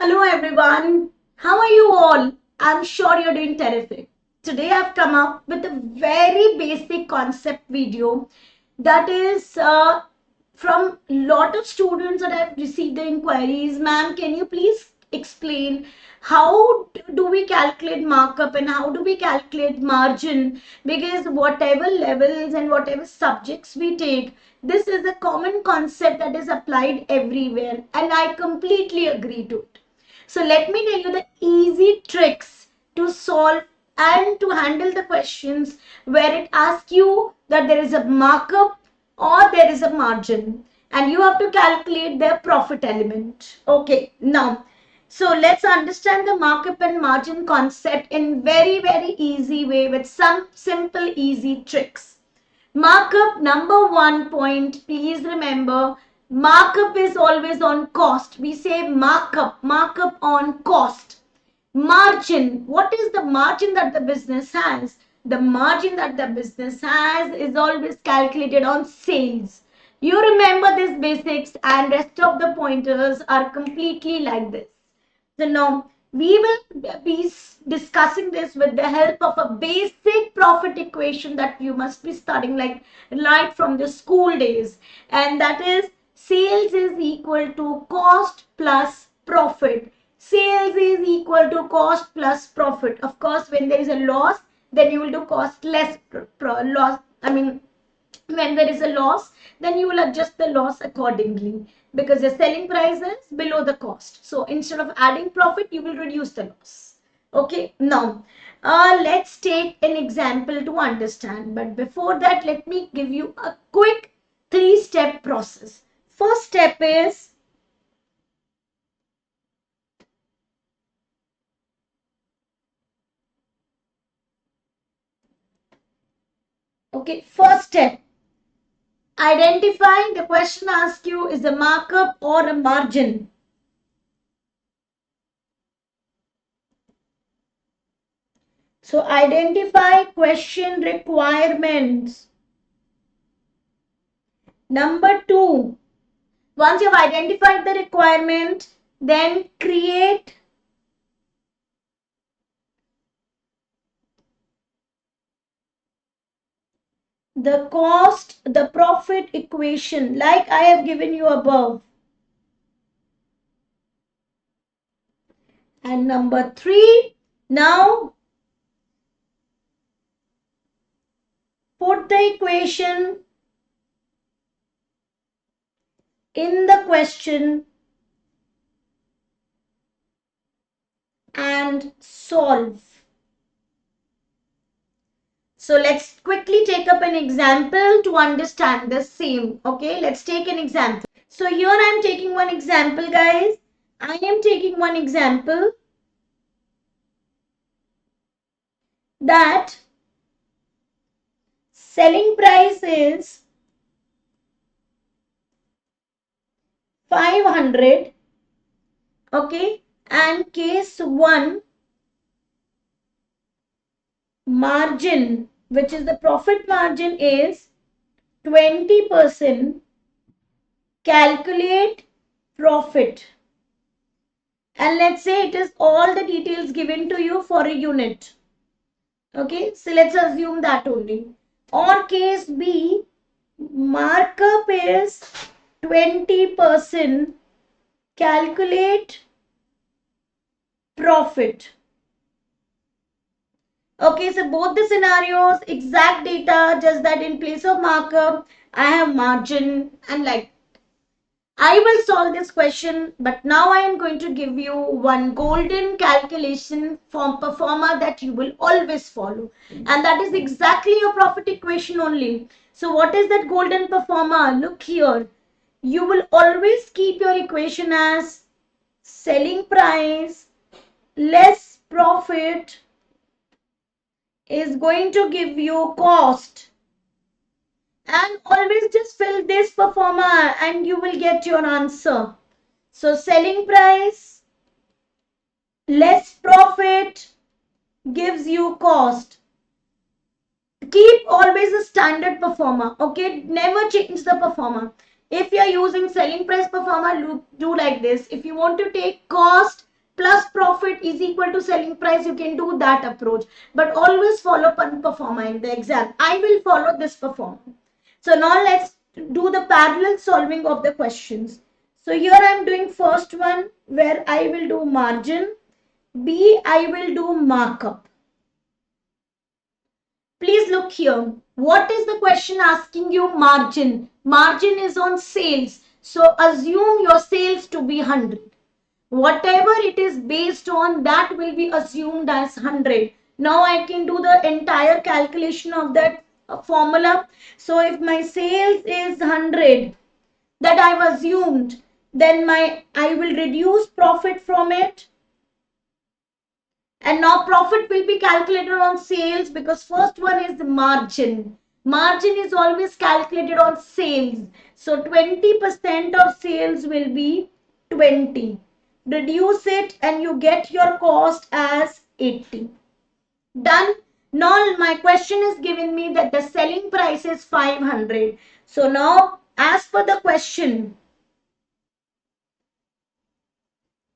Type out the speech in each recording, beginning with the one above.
Hello everyone, how are you all? I'm sure you're doing terrific. Today I've come up with a very basic concept video that is from lot of students that I've received the inquiries. Ma'am, can you please explain how do we calculate markup and how do we calculate margin? Because whatever levels and whatever subjects we take, this is a common concept that is applied everywhere, and I completely agree to it. So let me tell you the easy tricks to solve and to handle the questions where it asks you that there is a markup or there is a margin and you have to calculate the profit element. Okay, now, so let's understand the markup and margin concept in very easy way with some simple easy tricks. Markup number 1 point, please remember, markup is always on cost. We say markup on cost. Margin, what is the margin that the business has? The margin that the business has is always calculated on sales. You remember these basics and rest of the pointers are completely like this. So now we will be discussing this with the help of a basic profit equation that you must be studying like right from the school days, and that is sales is equal to cost plus profit. Sales is equal to cost plus profit. Of course, when there is a loss, then you will do cost less loss. When there is a loss, then you will adjust the loss accordingly because the selling price is below the cost. So instead of adding profit, you will reduce the loss. Okay, now let's take an example to understand. But before that, let me give you a quick 3-step process. First step is first step, identifying the question asked you is a markup or a margin. So identify question requirements. Number 2, once you've identified the requirement, then create the cost, the profit equation like I have given you above. And number 3, now put the equation in the question and solve. So let's quickly take up an example to understand the same. Okay, let's take an example. So here I am taking one example, guys. I am taking one example that selling price is 500. Okay, and case 1, margin, which is the profit margin, is 20%. Calculate profit. And let's say it is all the details given to you for a unit. Okay, so let's assume that only. Or case B, markup is 20%. Calculate profit. Okay, so both the scenarios, exact data, just that in place of markup, I have margin and like. I will solve this question, but now I am going to give you one golden calculation form performer that you will always follow. And that is exactly your profit equation only. So what is that golden performer? Look here. You will always keep your equation as selling price less profit is going to give you cost. And always just fill this performer and you will get your answer. So selling price less profit gives you cost. Keep always a standard performer. Okay, never change the performer. If you are using selling price performer, do like this. If you want to take cost, plus profit is equal to selling price, you can do that approach. But always follow one performer in the exam. I will follow this performer. So now let's do the parallel solving of the questions. So here I am doing first one where I will do margin. B, I will do markup. Please look here. What is the question asking you? Margin. Margin is on sales. So assume your sales to be 100. Whatever it is based on, that will be assumed as 100. Now I can do the entire calculation of that formula. So if my sales is 100 that I've assumed, then I will reduce profit from it. And now profit will be calculated on sales because first one is the margin. Margin is always calculated on sales. So 20% of sales will be 20. Reduce it and you get your cost as 80. Done. Now my question is giving me that the selling price is 500. So now as per the question,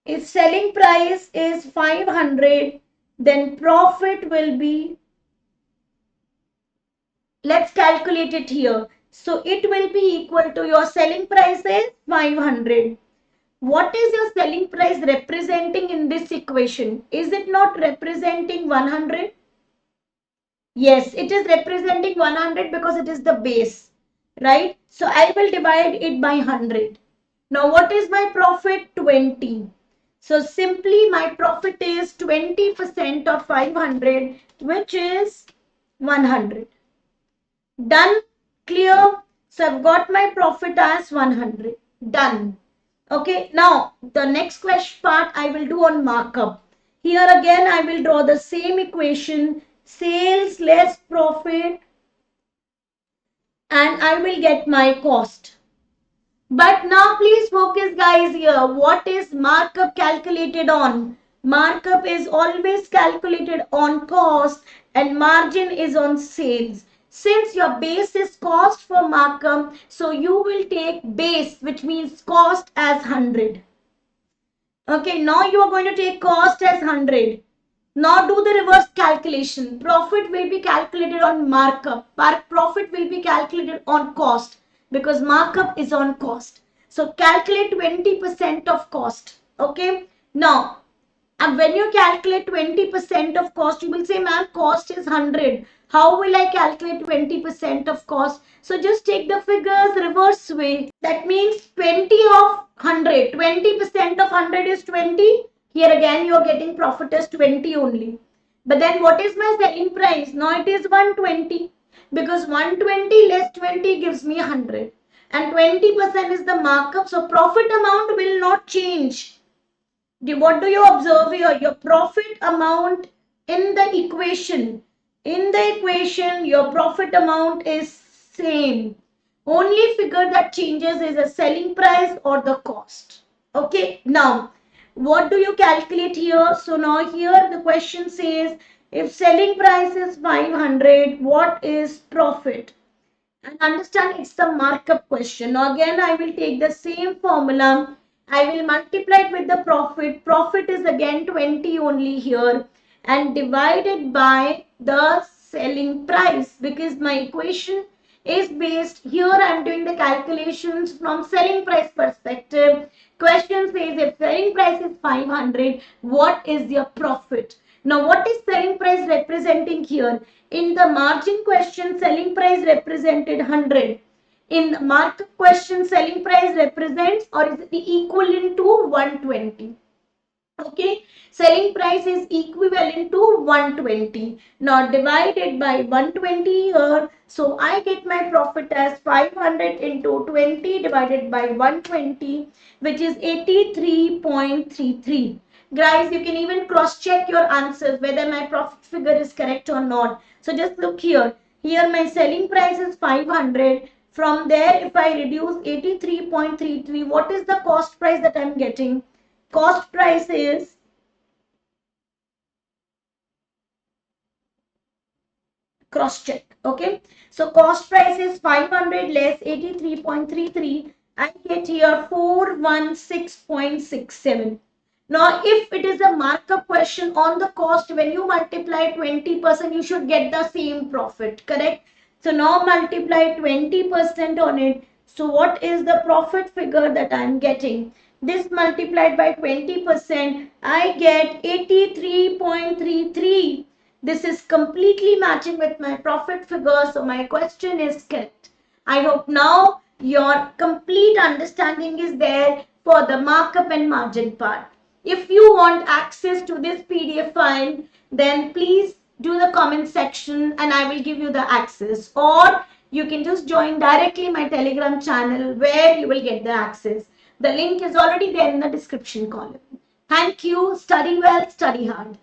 if selling price is 500, then profit will be, let's calculate it here. So it will be equal to, your selling price is 500. What is your selling price representing in this equation? Is it not representing 100? Yes, it is representing 100 because it is the base, right? So I will divide it by 100. Now what is my profit? 20. So simply my profit is 20% of 500, which is 100. Done? Clear? So I've got my profit as 100. Done. Okay, now the next question part I will do on markup. Here again I will draw the same equation, sales less profit, and I will get my cost. But now please focus guys here. What is markup calculated on? Markup is always calculated on cost and margin is on sales. Since your base is cost for markup, so you will take base, which means cost, as 100. Okay, now you are going to take cost as 100. Now do the reverse calculation. Profit will be calculated on markup. Profit will be calculated on cost because markup is on cost. So calculate 20% of cost. Okay. Now, when you calculate 20% of cost, you will say, ma'am, cost is 100. How will I calculate 20% of cost? So just take the figures reverse way. That means 20 of 100. 20% of 100 is 20. Here again, you are getting profit as 20 only. But then what is my selling price? Now it is 120 because 120 less 20 gives me 100. And 20% is the markup. So profit amount will not change. What do you observe here? Your profit amount in the equation. In the equation, your profit amount is same. Only figure that changes is a selling price or the cost. Okay. Now, what do you calculate here? So now here the question says, if selling price is 500, what is profit? And understand it's the markup question. Now again, I will take the same formula. I will multiply it with the profit. Profit is again 20 only here and divided by the selling price because my equation is based here. I am doing the calculations from selling price perspective. Question says if selling price is 500, what is your profit? Now, what is selling price representing here? In the margin question, selling price represented 100. In the markup question, selling price represents or is equivalent to 120. Okay, selling price is equivalent to 120. Now divided by 120 here. So I get my profit as 500 into 20 divided by 120, which is 83.33. Guys, you can even cross check your answers whether my profit figure is correct or not. So just look here. Here my selling price is 500. From there, if I reduce 83.33, what is the cost price that I'm getting? Cost price is cross check. Okay, so cost price is 500 less 83.33. I get here 416.67. Now, if it is a markup question on the cost, when you multiply 20%, you should get the same profit, correct? So now multiply 20% on it. So what is the profit figure that I'm getting? This multiplied by 20%, I get 83.33. This is completely matching with my profit figure. So my question is correct. I hope now your complete understanding is there for the markup and margin part. If you want access to this PDF file, then please do the comment section and I will give you the access. Or you can just join directly my Telegram channel where you will get the access. The link is already there in the description column. Thank you. Study well, study hard.